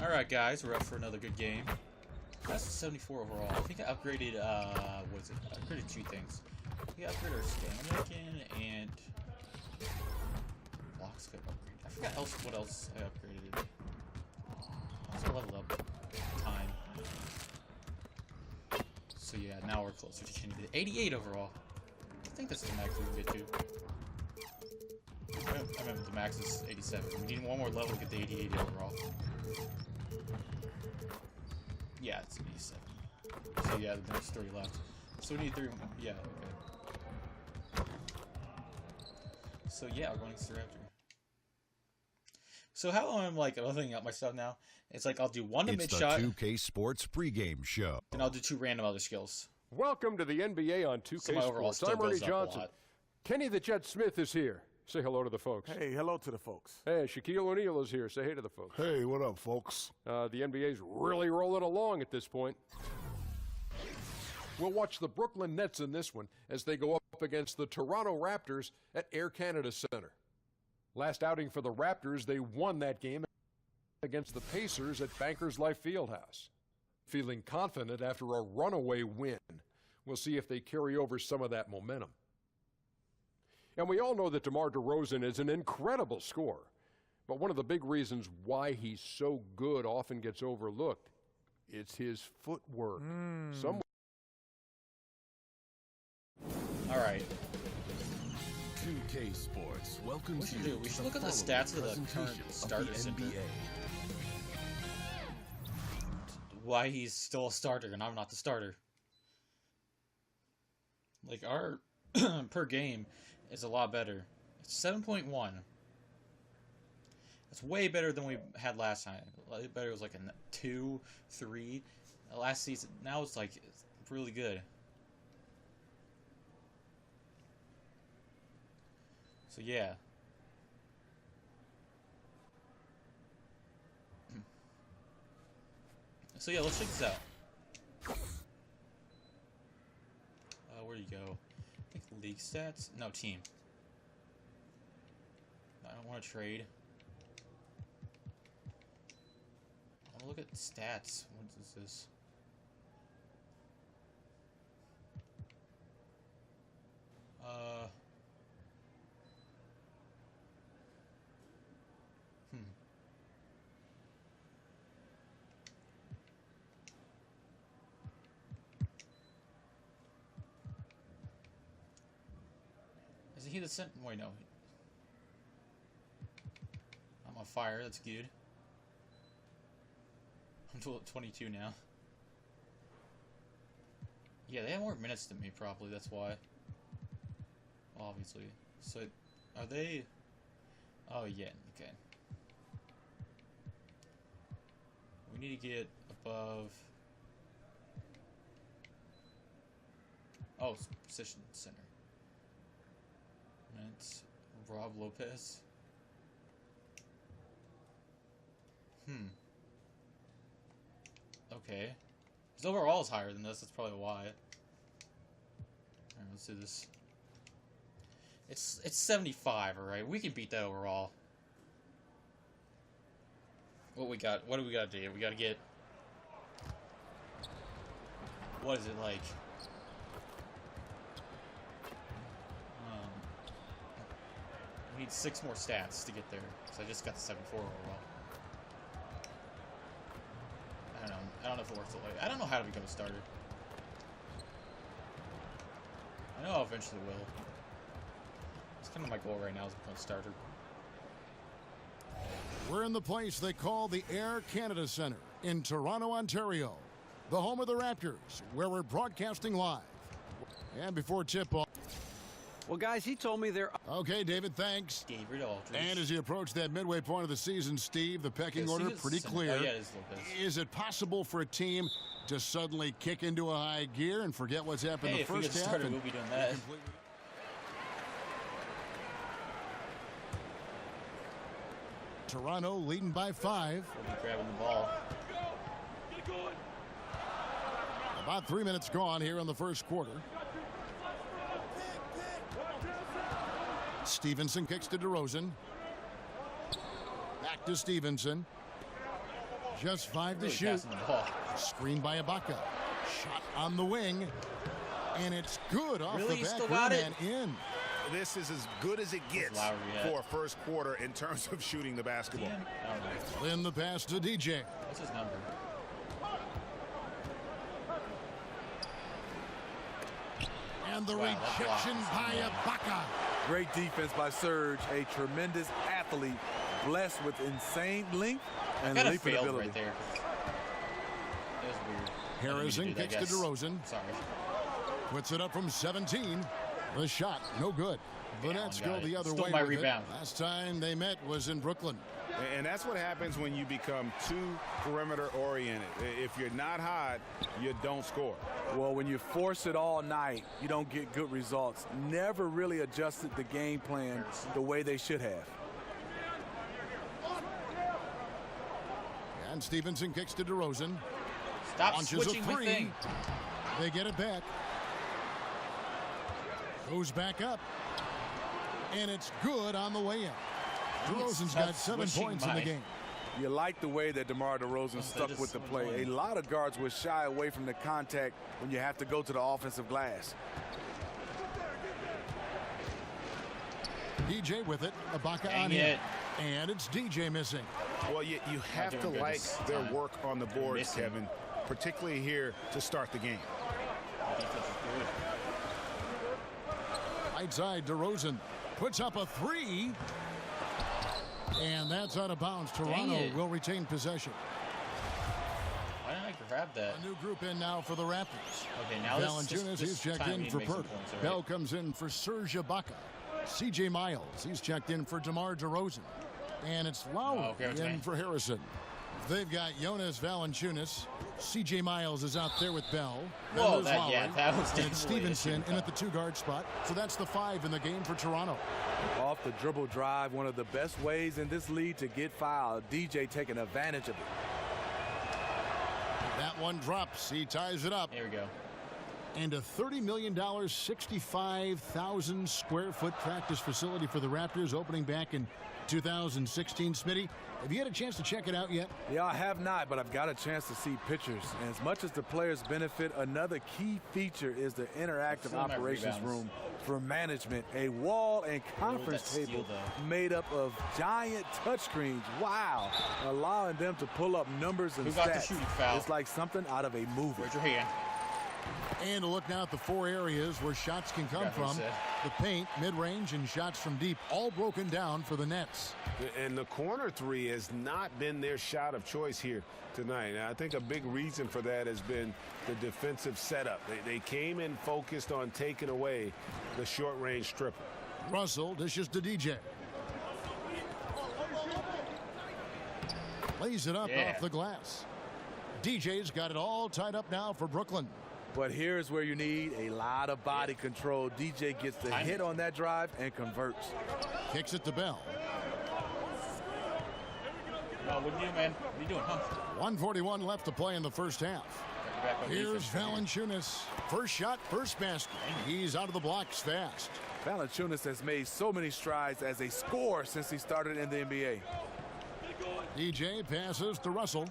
Alright guys, we're up for another good game. That's 74 overall. I think I upgraded, what is it? I upgraded two things. I think I upgraded our stamina again, and... block scope upgrade. I forgot what else I upgraded. Also leveled up time. So yeah, now we're closer to getting to 88 overall. I think that's the max we can get to. I remember the max is 87. We need one more level to get to 88 overall. Yeah, it's 87. So yeah, there's 3 left. So we need 3 more. Yeah, okay. So yeah, we're going to the Raptor. So how I'm like leveling up my stuff now, it's like I'll do 1 to mid shot. It's the 2K Sports pregame show. And I'll do 2 random other skills. Welcome to the NBA on 2K So my overall Sports. I'm still Ernie goes up a Johnson. lot. Kenny the Jet Smith is here. Say hello to the folks. Hey, hello to the folks. Hey, Shaquille O'Neal is here. Say hey to the folks. Hey, what up, folks? The NBA's really rolling along at this point. We'll watch the Brooklyn Nets in this one as they go up against the Toronto Raptors at Air Canada Center. Last outing for the Raptors, they won that game against the Pacers at Bankers Life Fieldhouse. Feeling confident after a runaway win. We'll see if they carry over some of that momentum. And we all know that DeMar DeRozan is an incredible scorer. But one of the big reasons why he's so good often gets overlooked. It's his footwork. All right. 2K Sports. Welcome We should look at the stats of the current starter center. Why he's still a starter and I'm not the starter. Like our per game is a lot better. It's 7.1. It's way better than we had last time. Better, it was like a 2, 3 last season. Now it's like it's really good. So yeah. So yeah, let's check this out. Where do you go? I think league stats? No, team. I don't want to trade. I want to look at stats. What is this? Isn't he the center? Wait, no. I'm on fire. That's good. I'm 22 now. Yeah, they have more minutes than me, probably. That's why. Obviously. So, are they... Oh, yeah. Okay. We need to get above... Oh, position center. It's Rob Lopez. Okay. His overall is higher than this. That's probably why. Alright, let's do this. It's 75, alright? We can beat that overall. What we got? What do we gotta do? We gotta get... What is it like? We need 6 more stats to get there, so I just got the 74 overall. I don't know if it works that way. I don't know how to become a starter. I know I eventually will. It's kind of my goal right now is to become a starter. We're in the place they call the Air Canada Center in Toronto, Ontario, the home of the Raptors, where we're broadcasting live. And before tip-off... Well, guys, he told me they're... Okay, David, thanks. Gabriel Aldridge. And as you approach that midway point of the season, Steve, the pecking order pretty clear. Oh, yeah, it is Lopez. Is it possible for a team to suddenly kick into a high gear and forget what's happened in the first half? If we get started, we'll be doing that. Toronto leading by 5. We'll be grabbing the ball. About 3 minutes gone here in the first quarter. Stevenson kicks to DeRozan. Back to Stevenson. Just 5 to Really shoot. passing the ball. Screen by Ibaka. Shot on the wing. And it's good off Really? the back Still rim got it? and in. This is as good as it gets Lowry at? for a first quarter in terms of shooting the basketball. Then the pass to DJ. What's his number? And the Wow, that block rejection is by amazing. Ibaka. Great defense by Serge, a tremendous athlete, blessed with insane length and Kind of leaping failed ability. right there. It was weird. Harrison I didn't mean kicks to do that, guys. DeRozan. Sorry. Puts it up from 17. The shot, no good. The Nets got go it. the other Stole way my with it. rebound. Last time they met was in Brooklyn. And that's what happens when you become too perimeter oriented. If you're not hot, you don't score. Well, when you force it all night, you don't get good results. Never really adjusted the game plan the way they should have. And Stevenson kicks to DeRozan. Stop Launches switching a my three. thing. They get it back. Goes back up. And it's good on the way in. DeRozan's Stop got 7 switching points in the my- game. You like the way that DeMar DeRozan stuck is with the so play. annoying. A lot of guards will shy away from the contact when you have to go to the offensive glass. DJ with it. Ibaka Dang on it. him. And it's DJ missing. Well, you have to doing good like this their time. work on the boards, missing. Kevin, particularly here to start the game. Defense is good. Right side, DeRozan puts up a three. And that's out of bounds. Toronto it. will retain possession. Why didn't I grab that? A new group in now for the Raptors. Okay, now Valanciunas, he's checked time we in need for to make some Perk. points, all right? Bell comes in for Serge Ibaka. CJ Miles, he's checked in for DeMar DeRozan. And it's Lowry Oh, okay, what's in name? for Harrison. They've got Jonas Valanciunas. CJ Miles is out there with Bell. Then Whoa, there's that- Lowry. yeah, that was And it's definitely Stevenson an issue. in at the 2-guard spot. So that's the 5 in the game for Toronto. Off the dribble drive, one of the best ways in this league to get fouled. DJ taking advantage of it. That one drops. He ties it up. Here we go. And a $30 million, 65,000 square foot practice facility for the Raptors opening back in 2016. Smitty, have you had a chance to check it out yet? Yeah, I have not, but I've got a chance to see pictures. And as much as the players benefit, another key feature is the interactive Some of my operations rebounds. room for management. A wall and conference that steal, table though. made up of giant touchscreens. Wow. Allowing them to pull up numbers and Who got the stats. shooting foul? It's like something out of a movie. Raise your hand. And a look now at the 4 areas where shots can come Forgot who from. said. The paint, mid-range, and shots from deep, all broken down for the Nets. And the corner three has not been their shot of choice here tonight. And I think a big reason for that has been the defensive setup. They came in focused on taking away the short-range stripper. Russell dishes to DJ. Lays it up Yeah. off the glass. DJ's got it all tied up now for Brooklyn. But here's where you need a lot of body control. DJ gets the Timing. hit on that drive and converts. Kicks it to Bell. No, what are you doing, man? What are you doing, huh? 1:41 left to play in the first half. Back on Here's defense right here. Valanciunas. First shot, first basket. He's out of the blocks fast. Valanciunas has made so many strides as a scorer since he started in the NBA. DJ passes to Russell.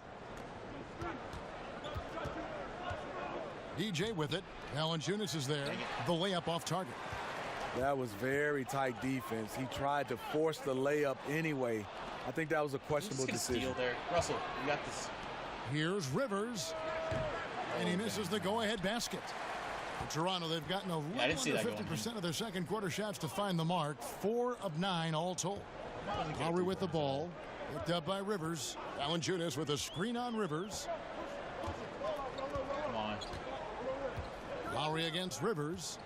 DJ with it. Valanciunas is there. The layup off target. That was very tight defense. He tried to force the layup anyway. I think that was a Who's questionable gonna decision. steal there? Russell, you got this. Here's Rivers. And he misses the go-ahead basket. For Toronto, they've gotten a little I didn't see under that going 50% of their second quarter shots to find the mark. 4 of 9 all told. Lowry with the ball. Picked up by Rivers. Valanciunas with a screen on Rivers. Come on. Lowry against Rivers.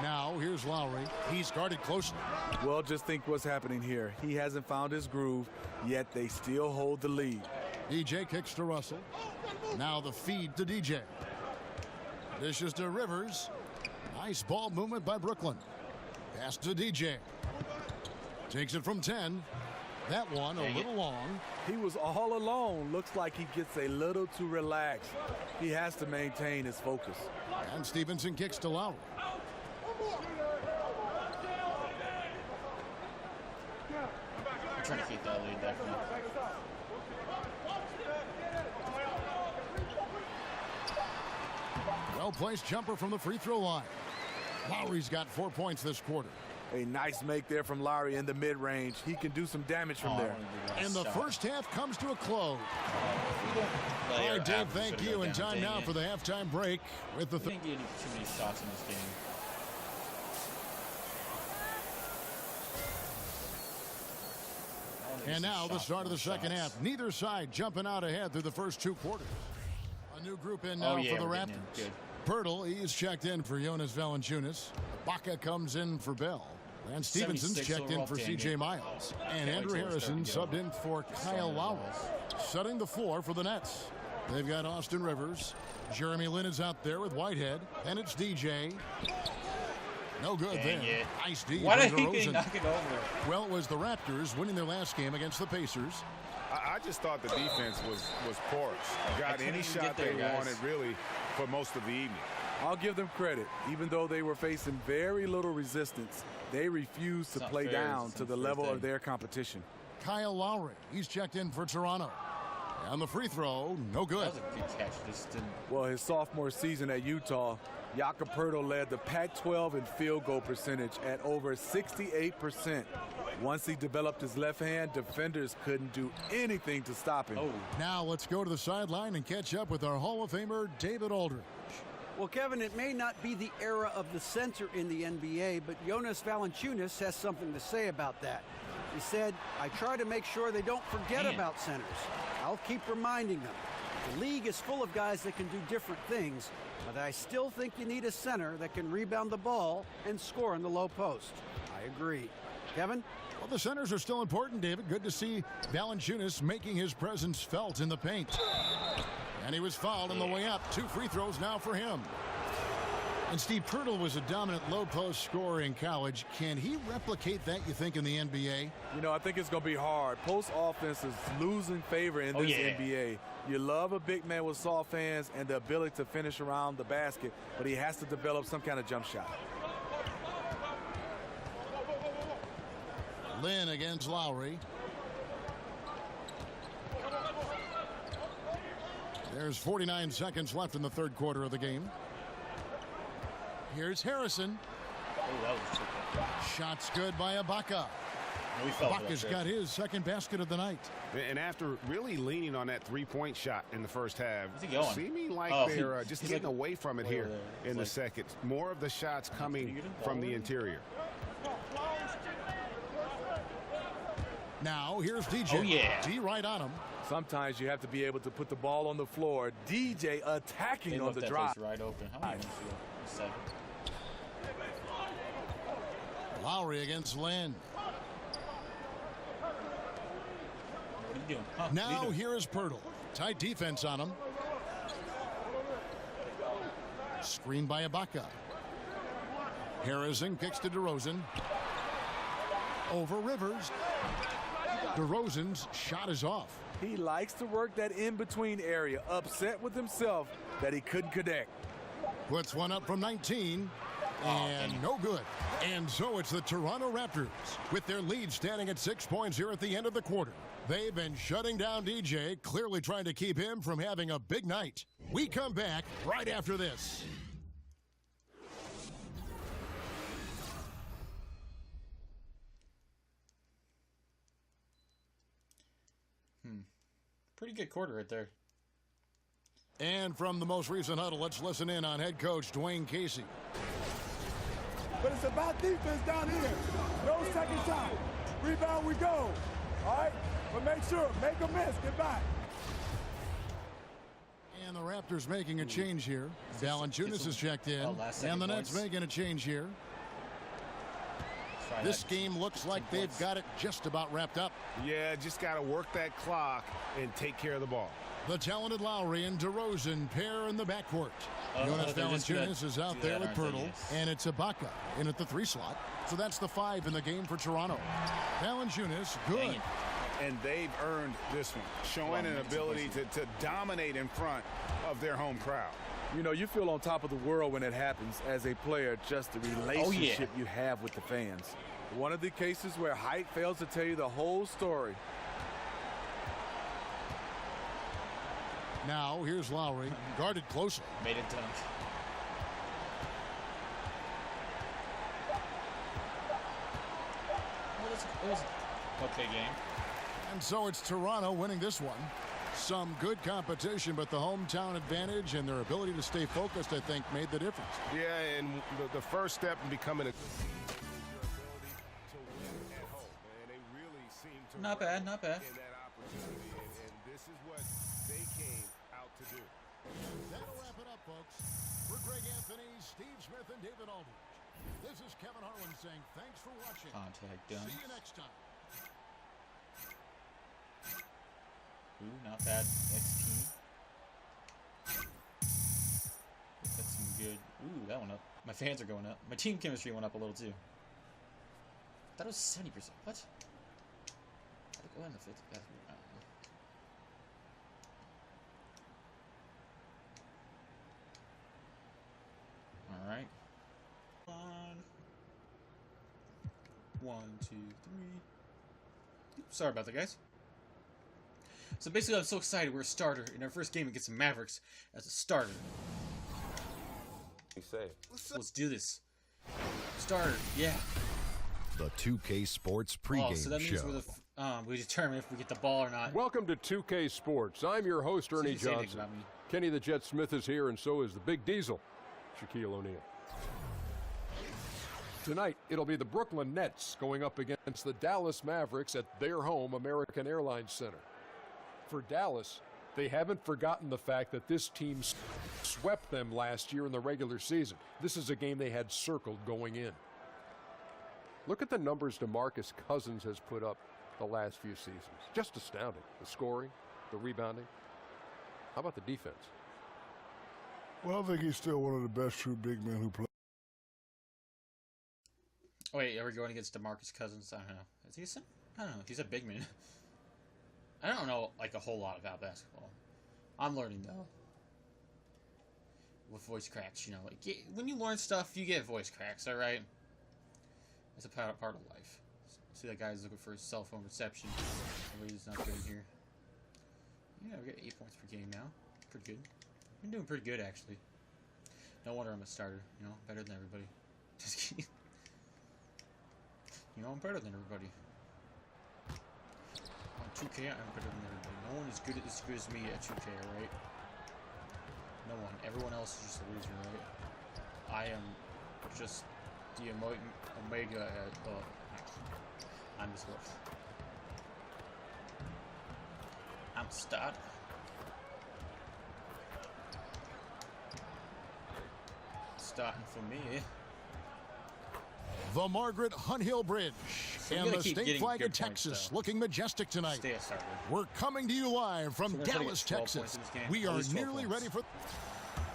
Now, here's Lowry. He's guarded closely. Well, just think what's happening here. He hasn't found his groove, yet they still hold the lead. DJ kicks to Russell. Now the feed to DJ. Dishes to Rivers. Nice ball movement by Brooklyn. Pass to DJ. Takes it from 10. That one a Dang it. little long. He was all alone. Looks like he gets a little too relaxed. He has to maintain his focus. And Stevenson kicks to Lowry. I'm trying to keep that lead, definitely. Well-placed jumper from the free throw line. Lowry's got 4 points this quarter. A nice make there from Lowry in the mid-range. He can do some damage from there. And the first half comes to a close. All right, Dave, thank you. And time now for the halftime break with the... We didn't get too many shots in this game. And now the start of the second half. Neither side jumping out ahead through the first 2 quarters. A new group in now for the Raptors. Pirtle, he's checked in for Jonas Valanciunas. Baca comes in for Bell. And Stevenson's checked in for C.J. Miles. And Andrew Harrison subbed in for Kyle Lowry. Setting the floor for the Nets. They've got Austin Rivers. Jeremy Lin is out there with Whitehead. And it's DJ. No good there. Nice D. Why did he knock it over? Well, it was the Raptors winning their last game against the Pacers. I just thought the defense was porous. Got any shot they wanted, really, for most of the evening. I'll give them credit. Even though they were facing very little resistance, they refused to play down to the level of their competition. Kyle Lowry, he's checked in for Toronto. And the free throw, no good. That was a good catch. Just didn't... Well, his sophomore season at Utah, Jakob Poeltl led the Pac-12 in field goal percentage at over 68%. Once he developed his left hand, defenders couldn't do anything to stop him. Now let's go to the sideline and catch up with our Hall of Famer, David Aldridge. Well, Kevin, it may not be the era of the center in the NBA, but Jonas Valanciunas has something to say about that. He said, I try to make sure they don't forget about centers. I'll keep reminding them. The league is full of guys that can do different things, but I still think you need a center that can rebound the ball and score in the low post. I agree. Kevin? Well, the centers are still important, David. Good to see Valanciunas making his presence felt in the paint. And he was fouled on the way up. 2 free throws now for him. And Steve Pirtle was a dominant low-post scorer in college. Can he replicate that, you think, in the NBA? You know, I think it's going to be hard. Post offense is losing favor in this NBA. You love a big man with soft hands and the ability to finish around the basket, but he has to develop some kind of jump shot. Lin against Lowry. There's 49 seconds left in the third quarter of the game. Here's Harrison. that was tricky. Shots good by Ibaka. Ibaka's got his second basket of the night. And after really leaning on that three-point shot in the first half, seeming like they're just getting away from it here in the second. More of the shots coming from the interior. Now here's DJ. D right on him. Sometimes you have to be able to put the ball on the floor. DJ attacking on the drive. Right open. How many seven? Lowry against Lin. What are you doing? Huh? Now here is Pirtle. Tight defense on him. Screen by Ibaka. Harrison kicks to DeRozan. Over Rivers. DeRozan's shot is off. He likes to work that in-between area. Upset with himself that he couldn't connect. Puts one up from 19. And no good. And so it's the Toronto Raptors with their lead standing at 6 points here at the end of the quarter. They've been shutting down DJ, clearly trying to keep him from having a big night. We come back right after this. Pretty good quarter right there. And from the most recent huddle, let's listen in on head coach Dwayne Casey. But it's about defense down here. No second time. Rebound, we go. All right? But make sure, make a miss, get back. And the Raptors making a change here. Valanciunas is checked in. And the Nets making a change here. This game looks like they've got it just about wrapped up. Yeah, just got to work that clock and take care of the ball. The talented Lowry and DeRozan pair in the backcourt. Jonas Valanciunas is out there with Pirtle, and it's Ibaka in at the 3 slot. So that's the 5 in the game for Toronto. Valanciunas, good. And they've earned this one, showing an ability to dominate in front of their home crowd. You know, you feel on top of the world when it happens as a player, just the relationship you have with the fans. One of the cases where height fails to tell you the whole story. Now here's Lowry, guarded closely. Made it dunk. It was okay game. And so it's Toronto winning this one. Some good competition, but the hometown advantage and their ability to stay focused, I think, made the difference. Yeah, and the first step in becoming a Not bad, not bad. in that opportunity, and this is what they came out to do. That'll wrap it up, folks. For Greg Anthony, Steve Smith, and David Aldridge, this is Kevin Harlan saying thanks for watching. Contact done. See you next time. Ooh, not bad. XP. That's some good. Ooh, that went up. My fans are going up. My team chemistry went up a little too. That was 70%. What? How'd it go in the 50th? I don't know. All right. One, two, three. Oops, sorry about that, guys. So basically, I'm so excited. We're a starter in our first game against the Mavericks as a starter. You say it. Let's do this. Starter, yeah. The 2K Sports pregame So that means show. we're we determine if we get the ball or not. Welcome to 2K Sports. I'm your host, Ernie you say anything Johnson. about me. Kenny the Jet Smith is here, and so is the Big Diesel, Shaquille O'Neal. Tonight, it'll be the Brooklyn Nets going up against the Dallas Mavericks at their home, American Airlines Center. For Dallas, they haven't forgotten the fact that this team swept them last year in the regular season. This is a game they had circled going in. Look at the numbers DeMarcus Cousins has put up the last few seasons. Just astounding. The scoring, the rebounding. How about the defense? Well, I think he's still one of the best true big men who play. Oh, wait, are we going against DeMarcus Cousins? I don't know. Is he a center? I don't know. He's a big man. I don't know like a whole lot about basketball. I'm learning though. With voice cracks, you know, like when you learn stuff, you get voice cracks. All right, it's a part of life. See that guy's looking for his cell phone reception. He's not good here. Yeah, we got 8 points per game now. Pretty good. Been doing pretty good actually. No wonder I'm a starter. You know, better than everybody. Just kidding. You know, I'm better than everybody. On 2K, I'm better than everybody. No one is as good as me at 2K, right? No one. Everyone else is just a loser, right? I am just the omega at, I'm just what? I'm a stud. Starting for me. The Margaret Hunt Hill Bridge we and gotta the keep state getting flag of good points, Texas though. looking majestic tonight. Stay a starter. We're coming to you live from So we're gonna try to get Dallas, 12 Texas. points in this game. We At are least 12 nearly points. ready for...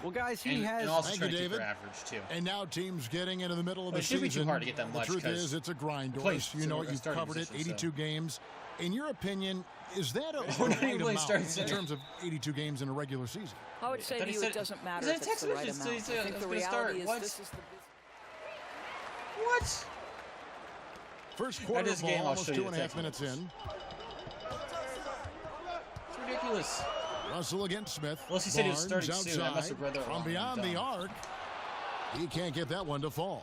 Well, guys, he And has... also Thank trying you, to keep David. our average, too. And now teams getting into the middle of Well, the it shouldn't be season. too hard to get that much, The truth 'cause is, it's a grind, we Doris. play You know similar it. You've starting covered it, position, 82 games. In your opinion, is that a We're not right even playing amount starting in center. terms of 82 games in a regular season? I would say thought to he you said- it doesn't matter Is if that it's the text right message? So amount. he said I think it's the gonna reality start. is What? this is the What? First quarter is ball, game, I'll almost show you 2.5 the text minutes in. It's ridiculous. Russell against Smith. Unless he said he was Barnes starting soon. I must have read that from wrong. beyond the Dumb. arc. He can't get that one to fall.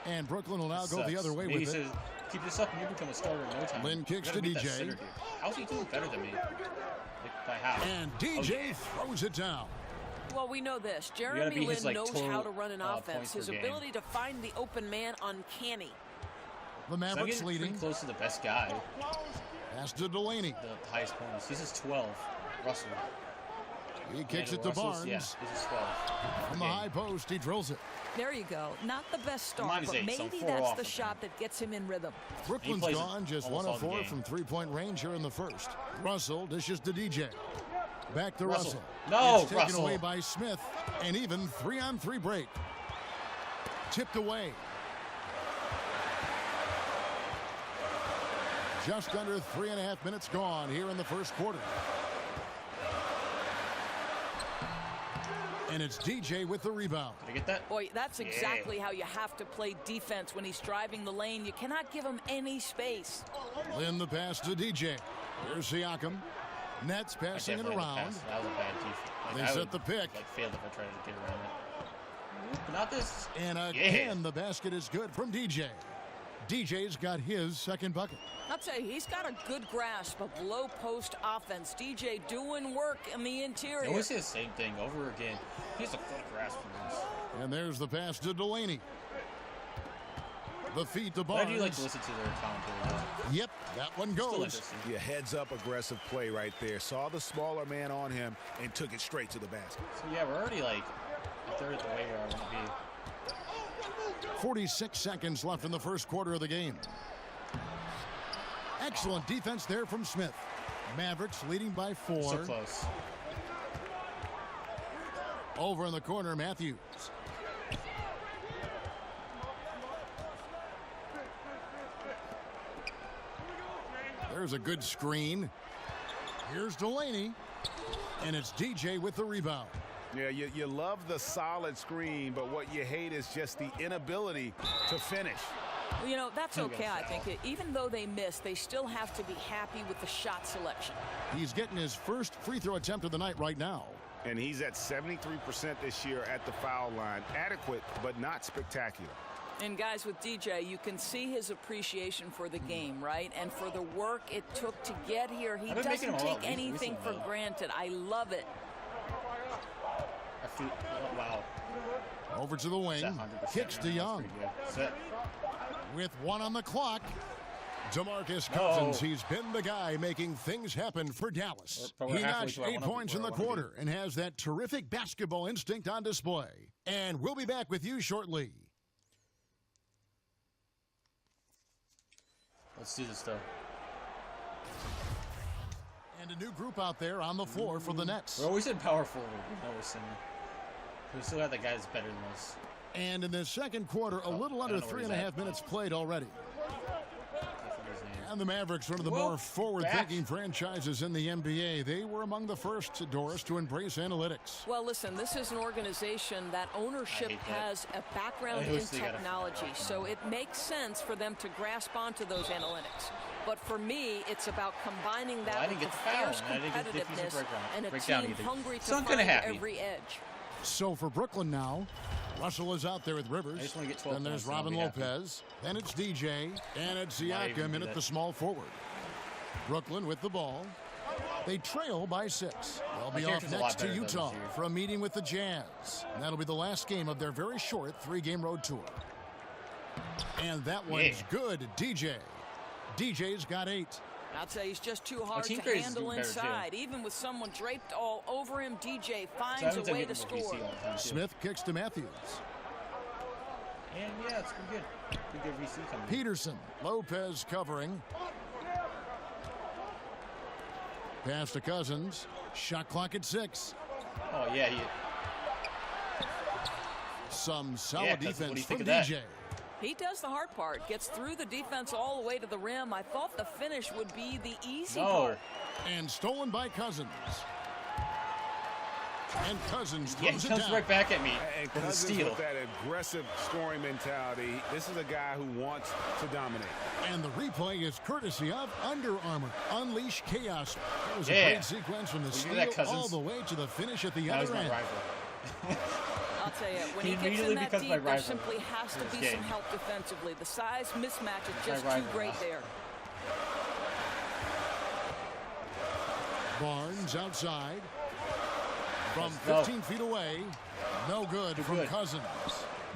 And Brooklyn will now go the Sucks. other way Maybe with he it. says, keep this up and you become a starter in no time. Lynn You kicks gotta to beat that DJ. center dude. How's he doing better than me? Like, by how? And DJ throws it down. Well, we know this. beat Jeremy his, Lin like, knows total, how to run an points offense. per His game. ability to find the open man, uncanny. The So I'm Mavericks getting pretty leading. close to the best guy. Pass to Delaney. The highest points. This is 12. Russell. He kicks it to Russell's- Barnes. Yeah, this is 12. From the Okay. high post, he drills it. There you go. Not the best start, Mine is but 8, so I'm maybe 4 that's off the of him. shot that gets him in rhythm. Brooklyn's plays gone just almost 1 all of the 4 game. from three-point range here in the first. Russell dishes to DJ. Back to Russell. Russell. No, it's taken Russell. away by Smith. And even 3-on-3 break. Tipped away. Just under 3.5 minutes gone here in the first quarter. And it's DJ with the rebound. Did I get that? Boy, that's exactly how you have to play defense when he's driving the lane. You cannot give him any space. Lynn the pass to DJ. Here's Siakam. Nets passing it around. That was a bad defense. Like, They I set would, the pick. Like, failed if I tried to get around it. But not this. And again, the basket is good from DJ. DJ's got his second bucket. I'll tell you, he's got a good grasp of low post offense. DJ doing work in the interior. I always say the same thing over again. He has a good grasp for this. And there's the pass to Delaney. The feed to But Barnes. I do like to listen to their commentary. Yep, that one Still goes. interesting. Yeah, heads up aggressive play right there. Saw the smaller man on him and took it straight to the basket. So yeah, we're already like a third of the way where I want to be. 46 seconds left in the first quarter of the game. Excellent defense there from Smith. Mavericks leading by 4. So close. Over in the corner, Matthews. There's a good screen. Here's Delaney. And it's DJ with the rebound. Yeah, you love the solid screen, but what you hate is just the inability to finish. Well, you know, that's okay, I think. Even though they missed, they still have to be happy with the shot selection. He's getting his first free throw attempt of the night right now. And he's at 73% this year at the foul line. Adequate, but not spectacular. And guys, with DJ, you can see his appreciation for the game, right? And for the work it took to get here. He doesn't take anything for granted. I love it. Wow. Over to the wing. Kicks to Young. With 1 on the clock. DeMarcus Cousins, he's been the guy making things happen for Dallas. He notched 8 points in the quarter and has that terrific basketball instinct on display. And we'll be back with you shortly. Let's do this, though. And a new group out there on the floor for the Nets. We're always in power forward. We still have the guys better than us. And in the second quarter, a little under 3.5 minutes played already. And the Mavericks, one of the more forward-thinking franchises in the NBA. They were among the first, Doris, to embrace analytics. Well, listen, this is an organization that ownership has a background in technology, so it makes sense for them to grasp onto those analytics. But for me, it's about combining that with the fierce competitiveness and a team hungry to find every edge. So for Brooklyn now, Russell is out there with Rivers. Then there's Robin Lopez. Then it's DJ. And it's Siakam in at the small forward. Brooklyn with the ball. They trail by 6. They'll be off next to Utah for a meeting with the Jazz. And that'll be the last game of their very short 3-game road tour. And that one's good, DJ. DJ's got 8. I'll tell you, he's just too hard to handle inside. Even with someone draped all over him, DJ finds a way to score. Smith kicks to Matthews. And yeah, it's pretty good. Pretty good VC coming. Peterson, Lopez covering. Pass to Cousins. Shot clock at 6. Oh, yeah. Some solid defense from DJ. He does the hard part, gets through the defense all the way to the rim. I thought the finish would be the easy part. And stolen by Cousins. And Cousins throws he comes right back at me and with a Cousins steal. With that aggressive scoring mentality, this is a guy who wants to dominate. And the replay is courtesy of Under Armour. Unleash chaos. That was a great sequence from the steal all the way to the finish at the other end. I'll tell you, when he gets in that deep, there simply has to be some help defensively. The size mismatch is just too great there. Barnes outside. From 15 feet away. No good from Cousins.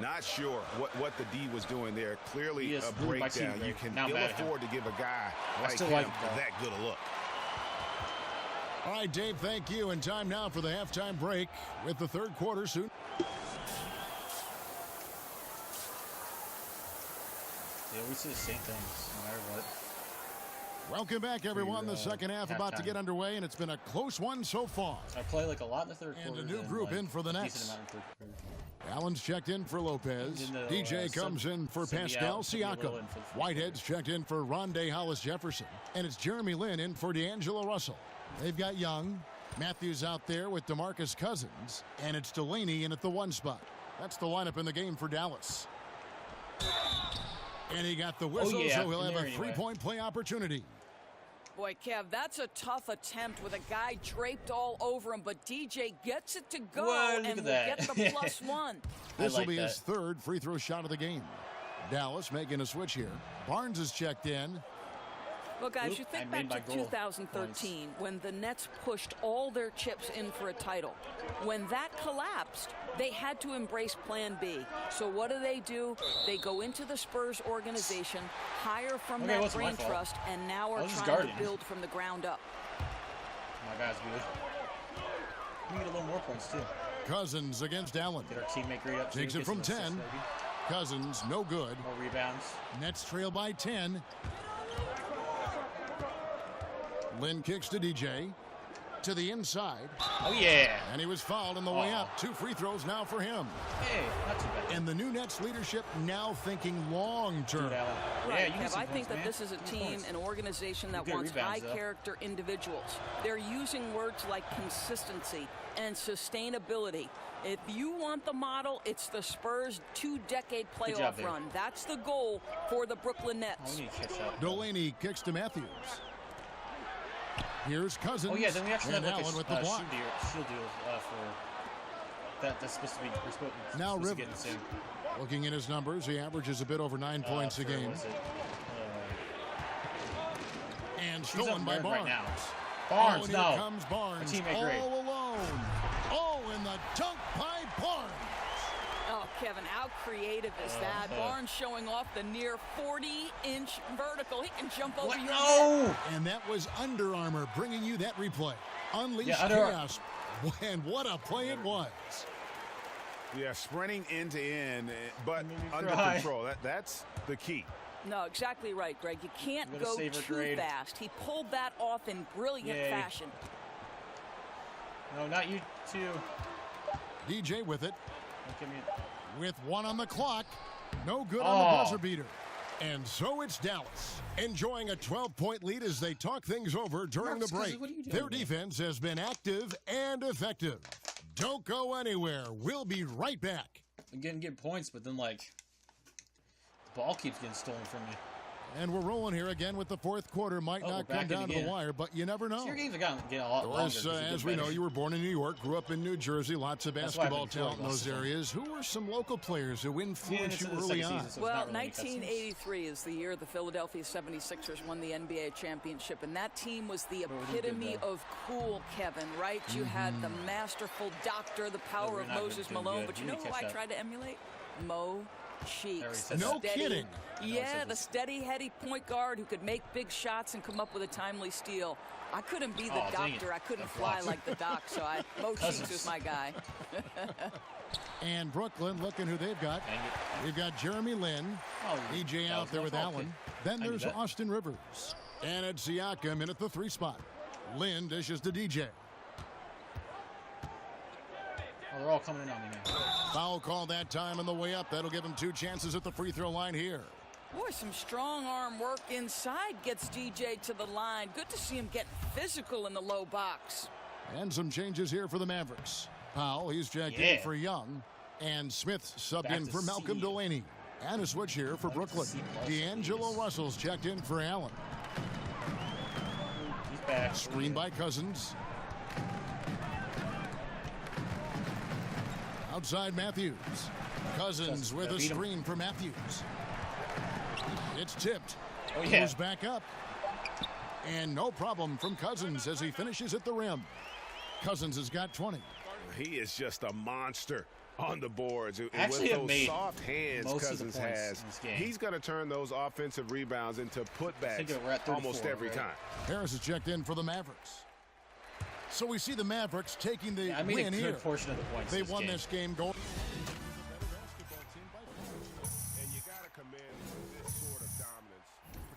Not sure what the D was doing there. Clearly a breakdown. You can ill afford to give a guy like him that good a look. All right, Dave, thank you. And time now for the halftime break with the third quarter soon. Yeah, we see the same things no matter what. Welcome back, everyone. The second half about to get underway, and it's been a close one so far. I play like a lot in the third quarter. And a new group in for the Nets. Allen's checked in for Lopez. DJ comes in for Pascal Siakam. Whitehead's checked in for Rondé Hollis-Jefferson. And it's Jeremy Lin in for D'Angelo Russell. They've got Young, Matthews out there with DeMarcus Cousins, and it's Delaney in at the 1 spot. That's the lineup in the game for Dallas. And he got the whistle, so he'll have a 3-point play opportunity. Boy, Kev, that's a tough attempt with a guy draped all over him, but DJ gets it to go and will get the +1. This will be his 3rd free throw shot of the game. Dallas making a switch here. Barnes is checked in. Well, guys, you think back to 2013 when the Nets pushed all their chips in for a title. When that collapsed, they had to embrace Plan B. So what do? They go into the Spurs organization, hire from that brain trust, and now are trying to build from the ground up. My guy's good. We need a little more points, too. Cousins against Allen. Get our teammate grade up. Takes it from 10. Cousins, no good. More rebounds. Nets trail by 10. Lynn kicks to DJ. To the inside. Oh, yeah. And he was fouled on the way up. 2 free throws now for him. Hey, not too bad. And the new Nets leadership now thinking long-term. Right, Kev, I think that this is a team, an organization that wants high-character individuals. They're using words like consistency and sustainability. If you want the model, it's the Spurs' 2-decade playoff run. That's the goal for the Brooklyn Nets. Delaney kicks to Matthews. Here's Cousins. Oh, yeah, then we actually have Allen with the block. Shield deal for that. That's supposed to be. Now Rivers. Looking at his numbers, he averages a bit over 9 points a game. And stolen by Barnes. Right now. Barnes, here comes Barnes all alone. Oh, and the dunk by Barnes. Oh, Kevin, how creative is that? Barnes showing off the near 40-inch vertical. He can jump over your head. And that was Under Armour bringing you that replay. Unleashed chaos. And what a play it was. Yeah, sprinting end to end, but under control. That's the key. No, exactly right, Greg. You can't go too fast. He pulled that off in brilliant fashion. No, not you too. DJ with it. Give me with 1 on the clock. No good on the buzzer beater. And so it's Dallas, enjoying a 12-point lead as they talk things over during the break. Their defense has been active and effective. Don't go anywhere. We'll be right back. I'm getting points, but then, like, the ball keeps getting stolen from me. And we're rolling here again with the 4th quarter. Might not come down to the wire, but you never know. So your games are getting a lot longer. As we know, you were born in New York, grew up in New Jersey, lots of basketball talent in those areas. Who were some local players who influenced you early on? Well, 1983 is the year the Philadelphia 76ers won the NBA championship, and that team was the epitome of cool, Kevin, right? You had the masterful doctor, the power of Moses Malone, but you know who I tried to emulate? Mo Cheeks. No kidding. Yeah, the steady-heady point guard who could make big shots and come up with a timely steal. I couldn't be the doctor. I couldn't fly like the doc, so Mo Cheeks was my guy. And Brooklyn, looking who they've got. They've got Jeremy Lin. DJ out there with Allen. Then there's Austin Rivers. And it's Siakam in at the 3 spot. Lin dishes to DJ. Oh, they're all coming in on me now. Foul call that time on the way up. That'll give him 2 chances at the free throw line here. Boy, some strong arm work inside gets DJ to the line. Good to see him get physical in the low box. And some changes here for the Mavericks. Powell, he's checked in for Young. And Smith subbed in for Malcolm Delaney. And a switch here for Brooklyn. D'Angelo Russell's checked in for Allen. He's back. Screen by Cousins. Outside Matthews. Cousins with a screen for Matthews. It's tipped. Goes back up. And no problem from Cousins as he finishes at the rim. Cousins has got 20. He is just a monster on the boards. Actually, with those soft hands Cousins has, he's going to turn those offensive rebounds into putbacks almost every time. Harris is checked in for the Mavericks. So we see the Mavericks taking the win here. Portion of the points they won this game going. And you got to commend this sort of dominance,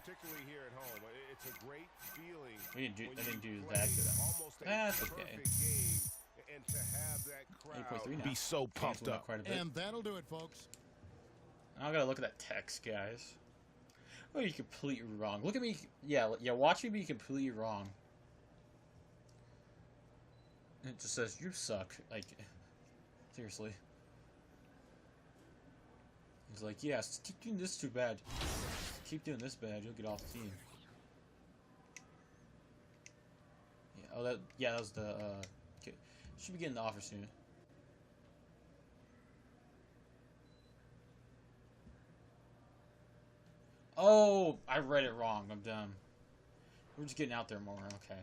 particularly here at home. It's a great feeling. I didn't do that good. That's okay. And to have that crowd be so pumped up. And that'll do it, folks. I gotta look at that text, guys. Oh, you're completely wrong. Look at me. Yeah. Watch me be completely wrong. It just says, you suck. Like, seriously. He's like, yeah, keep doing this too bad. Keep doing this bad, you'll get off the team. Yeah, oh, that was the, okay. Should be getting the offer soon. Oh, I read it wrong. I'm dumb. We're just getting out there more. Okay.